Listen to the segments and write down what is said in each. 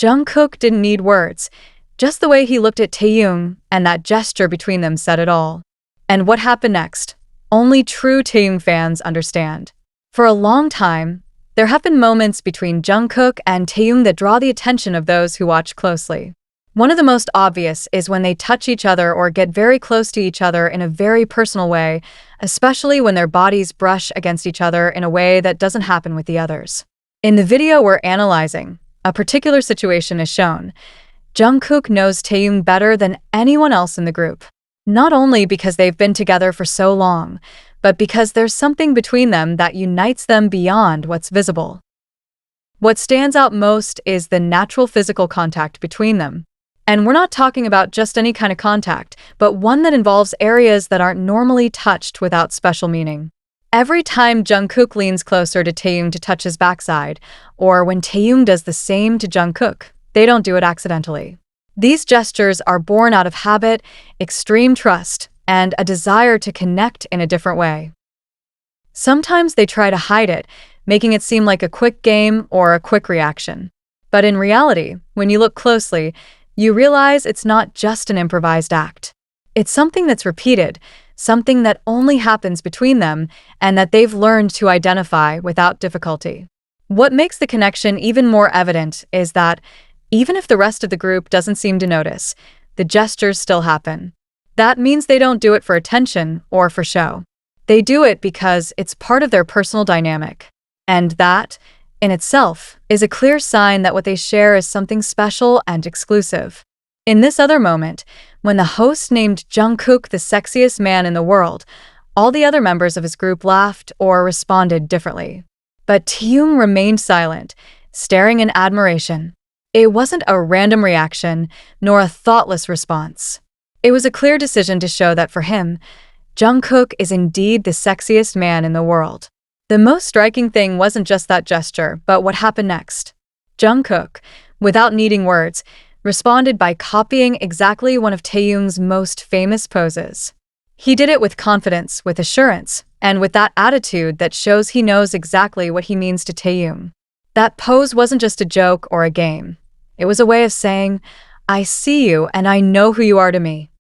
Jungkook didn't need words. Just the way he looked at Taehyung and that gesture between them said it all. And what happened next? Only true Taehyung fans understand. For a long time, there have been moments between Jungkook and Taehyung that draw the attention of those who watch closely. One of the most obvious is when they touch each other or get very close to each other in a very personal way, especially when their bodies brush against each other in a way that doesn't happen with the others. In the video we're analyzing, a particular situation is shown. Jungkook knows Taehyung better than anyone else in the group. Not only because they've been together for so long, but because there's something between them that unites them beyond what's visible. What stands out most is the natural physical contact between them. And we're not talking about just any kind of contact, but one that involves areas that aren't normally touched without special meaning. Every time Jungkook leans closer to Taehyung to touch his backside, or when Taehyung does the same to Jungkook, they don't do it accidentally. These gestures are born out of habit, extreme trust, and a desire to connect in a different way. Sometimes they try to hide it, making it seem like a quick game or a quick reaction. But in reality, when you look closely, you realize it's not just an improvised act. It's something that's repeated, something that only happens between them and that they've learned to identify without difficulty. What makes the connection even more evident is that, even if the rest of the group doesn't seem to notice, the gestures still happen. That means they don't do it for attention or for show. They do it because it's part of their personal dynamic. And that, in itself, is a clear sign that what they share is something special and exclusive. In this other moment, when the host named Jungkook the sexiest man in the world, all the other members of his group laughed or responded differently. But Taehyung remained silent, staring in admiration. It wasn't a random reaction, nor a thoughtless response. It was a clear decision to show that for him, Jungkook is indeed the sexiest man in the world. The most striking thing wasn't just that gesture, but what happened next. Jungkook, without needing words, responded by copying exactly one of Taehyung's most famous poses. He did it with confidence, with assurance, and with that attitude that shows he knows exactly what he means to Taehyung. That pose wasn't just a joke or a game. It was a way of saying, "I see you and I know who you are to me."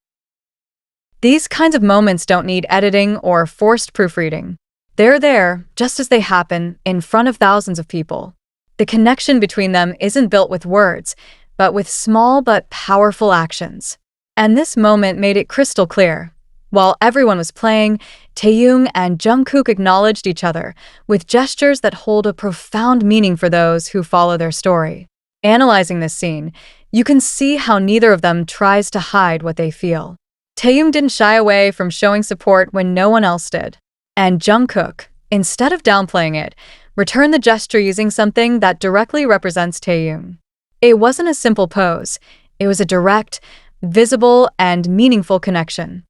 These kinds of moments don't need editing or forced proofreading. They're there, just as they happen, in front of thousands of people. The connection between them isn't built with words, but with small but powerful actions. And this moment made it crystal clear. While everyone was playing, Taehyung and Jungkook acknowledged each other with gestures that hold a profound meaning for those who follow their story. Analyzing this scene, you can see how neither of them tries to hide what they feel. Taehyung didn't shy away from showing support when no one else did. And Jungkook, instead of downplaying it, returned the gesture using something that directly represents Taehyung. It wasn't a simple pose. It was a direct, visible, and meaningful connection.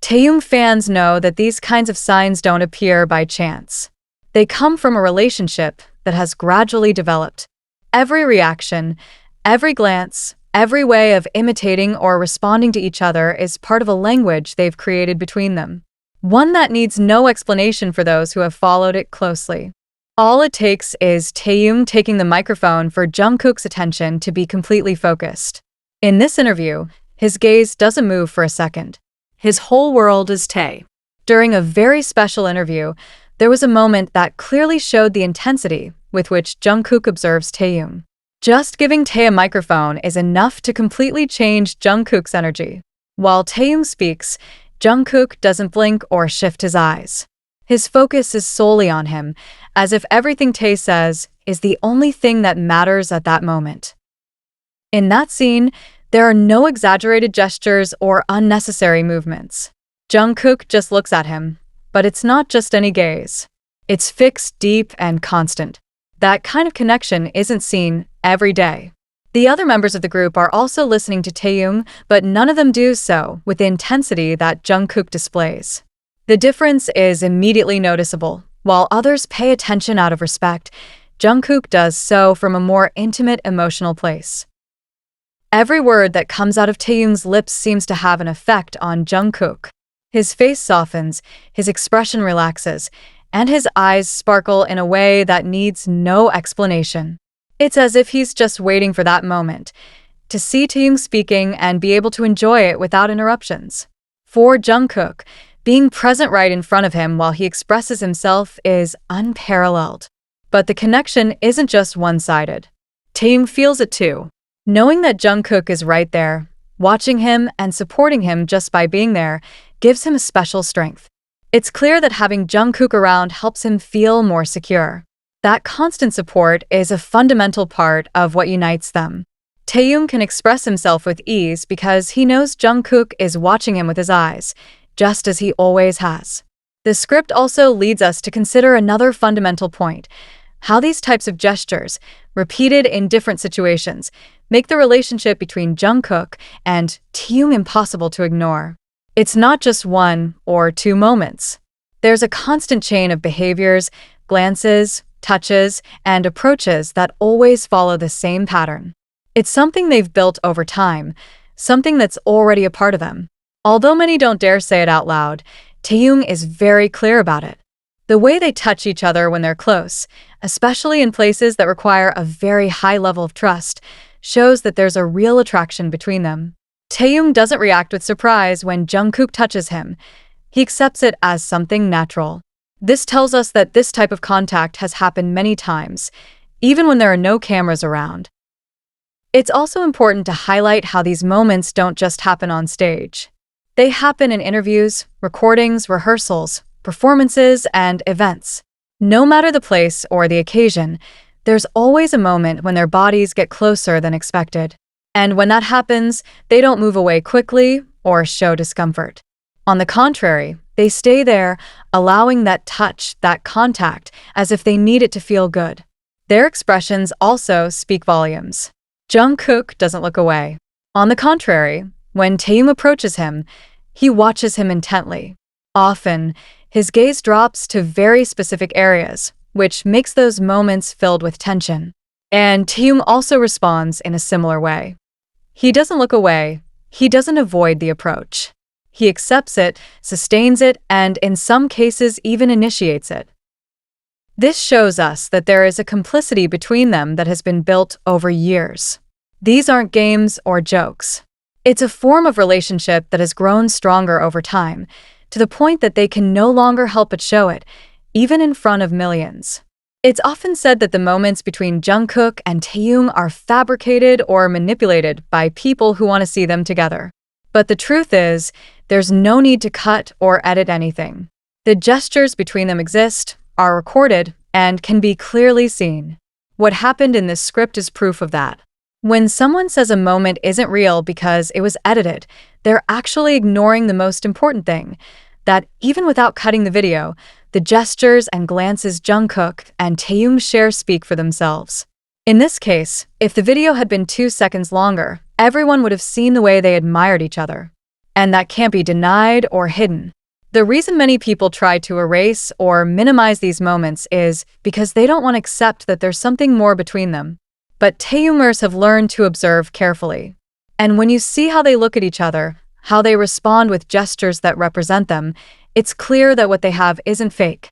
Taehyung fans know that these kinds of signs don't appear by chance. They come from a relationship that has gradually developed. Every reaction, every glance, every way of imitating or responding to each other is part of a language they've created between them. One that needs no explanation for those who have followed it closely. All it takes is Taehyung taking the microphone for Jungkook's attention to be completely focused. In this interview, his gaze doesn't move for a second. His whole world is Tae. During a very special interview, there was a moment that clearly showed the intensity with which Jungkook observes Taehyung. Just giving Tae a microphone is enough to completely change Jungkook's energy. While Taehyung speaks, Jungkook doesn't blink or shift his eyes. His focus is solely on him, as if everything Tae says is the only thing that matters at that moment. In that scene, there are no exaggerated gestures or unnecessary movements. Jungkook just looks at him, but it's not just any gaze. It's fixed, deep, and constant. That kind of connection isn't seen every day. The other members of the group are also listening to Taehyung, but none of them do so with the intensity that Jungkook displays. The difference is immediately noticeable. While others pay attention out of respect, Jungkook does so from a more intimate, emotional place. Every word that comes out of Taehyung's lips seems to have an effect on Jungkook. His face softens, his expression relaxes, and his eyes sparkle in a way that needs no explanation. It's as if he's just waiting for that moment, to see Taehyung speaking and be able to enjoy it without interruptions. For Jungkook, being present right in front of him while he expresses himself is unparalleled. But the connection isn't just one-sided. Taehyung feels it too. Knowing that Jungkook is right there, watching him and supporting him just by being there, gives him a special strength. It's clear that having Jungkook around helps him feel more secure. That constant support is a fundamental part of what unites them. Taehyung can express himself with ease because he knows Jungkook is watching him with his eyes, just as he always has. The script also leads us to consider another fundamental point: how these types of gestures, repeated in different situations, make the relationship between Jungkook and Taehyung impossible to ignore. It's not just one or two moments. There's a constant chain of behaviors, glances, touches, and approaches that always follow the same pattern. It's something they've built over time, something that's already a part of them. Although many don't dare say it out loud, Taehyung is very clear about it. The way they touch each other when they're close, especially in places that require a very high level of trust, shows that there's a real attraction between them. Taehyung doesn't react with surprise when Jungkook touches him. He accepts it as something natural. This tells us that this type of contact has happened many times, even when there are no cameras around. It's also important to highlight how these moments don't just happen on stage. They happen in interviews, recordings, rehearsals, performances, and events. No matter the place or the occasion, there's always a moment when their bodies get closer than expected. And when that happens, they don't move away quickly or show discomfort. On the contrary, they stay there, allowing that touch, that contact, as if they need it to feel good. Their expressions also speak volumes. Jungkook doesn't look away. On the contrary, when Taehyung approaches him, he watches him intently. Often, his gaze drops to very specific areas, which makes those moments filled with tension. And Taehyung also responds in a similar way. He doesn't look away. He doesn't avoid the approach. He accepts it, sustains it, and in some cases even initiates it. This shows us that there is a complicity between them that has been built over years. These aren't games or jokes. It's a form of relationship that has grown stronger over time, to the point that they can no longer help but show it, even in front of millions. It's often said that the moments between Jungkook and Taehyung are fabricated or manipulated by people who want to see them together. But the truth is, there's no need to cut or edit anything. The gestures between them exist, are recorded, and can be clearly seen. What happened in this script is proof of that. When someone says a moment isn't real because it was edited, they're actually ignoring the most important thing, that even without cutting the video, the gestures and glances Jungkook and Taehyung share speak for themselves. In this case, if the video had been 2 seconds longer, everyone would have seen the way they admired each other. And that can't be denied or hidden. The reason many people try to erase or minimize these moments is because they don't want to accept that there's something more between them. But Taehyungers have learned to observe carefully. And when you see how they look at each other, how they respond with gestures that represent them, it's clear that what they have isn't fake.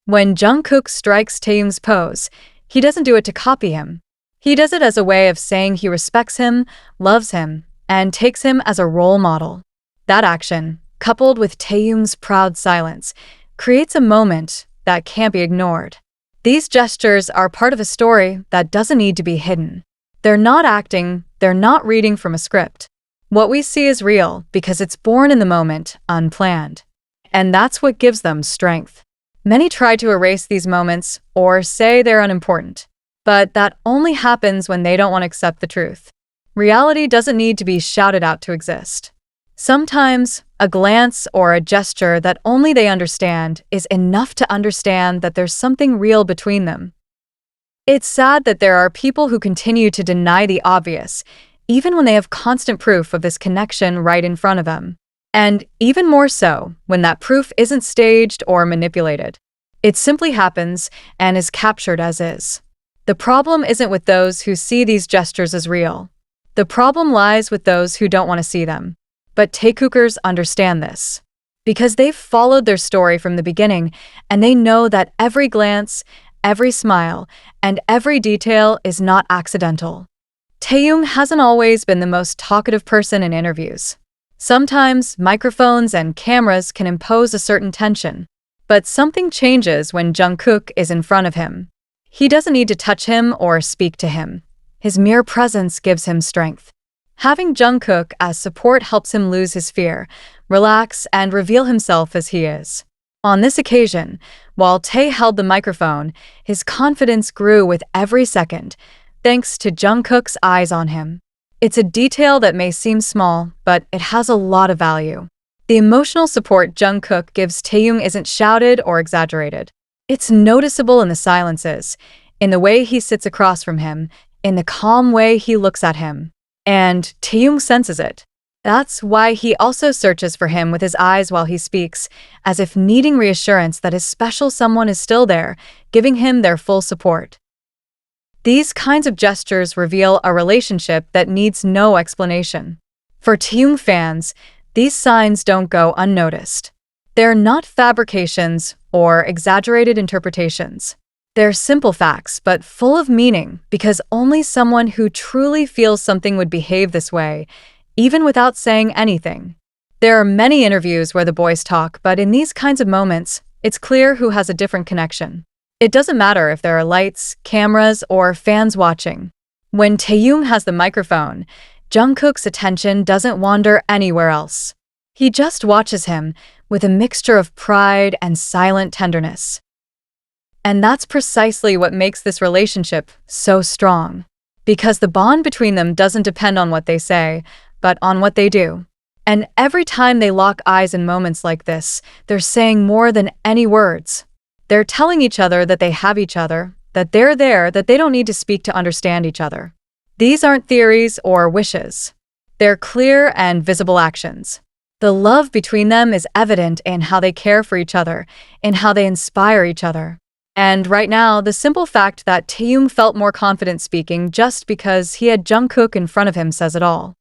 When Jungkook strikes Taehyung's pose, he doesn't do it to copy him. He does it as a way of saying he respects him, loves him, and takes him as a role model. That action, coupled with Taehyung's proud silence, creates a moment that can't be ignored. These gestures are part of a story that doesn't need to be hidden. They're not acting, they're not reading from a script. What we see is real because it's born in the moment, unplanned. And that's what gives them strength. Many try to erase these moments or say they're unimportant, but that only happens when they don't want to accept the truth. Reality doesn't need to be shouted out to exist. Sometimes, a glance or a gesture that only they understand is enough to understand that there's something real between them. It's sad that there are people who continue to deny the obvious, even when they have constant proof of this connection right in front of them. And even more so, when that proof isn't staged or manipulated. It simply happens and is captured as is. The problem isn't with those who see these gestures as real. The problem lies with those who don't want to see them. But Taekookers understand this. Because they've followed their story from the beginning, and they know that every glance, every smile, and every detail is not accidental. Taehyung hasn't always been the most talkative person in interviews. Sometimes microphones and cameras can impose a certain tension. But something changes when Jungkook is in front of him. He doesn't need to touch him or speak to him. His mere presence gives him strength. Having Jungkook as support helps him lose his fear, relax, and reveal himself as he is. On this occasion, while Tae held the microphone, his confidence grew with every second, thanks to Jungkook's eyes on him. It's a detail that may seem small, but it has a lot of value. The emotional support Jungkook gives Taehyung isn't shouted or exaggerated. It's noticeable in the silences, in the way he sits across from him, in the calm way he looks at him. And Taehyung senses it. That's why he also searches for him with his eyes while he speaks, as if needing reassurance that his special someone is still there, giving him their full support. These kinds of gestures reveal a relationship that needs no explanation. For Taehyung fans, these signs don't go unnoticed. They're not fabrications or exaggerated interpretations. They're simple facts, but full of meaning, because only someone who truly feels something would behave this way, even without saying anything. There are many interviews where the boys talk, but in these kinds of moments, it's clear who has a different connection. It doesn't matter if there are lights, cameras, or fans watching. When Taehyung has the microphone, Jungkook's attention doesn't wander anywhere else. He just watches him with a mixture of pride and silent tenderness. And that's precisely what makes this relationship so strong. Because the bond between them doesn't depend on what they say, but on what they do. And every time they lock eyes in moments like this, they're saying more than any words. They're telling each other that they have each other, that they're there, that they don't need to speak to understand each other. These aren't theories or wishes. They're clear and visible actions. The love between them is evident in how they care for each other, in how they inspire each other. And right now, the simple fact that Taehyung felt more confident speaking just because he had Jungkook in front of him says it all.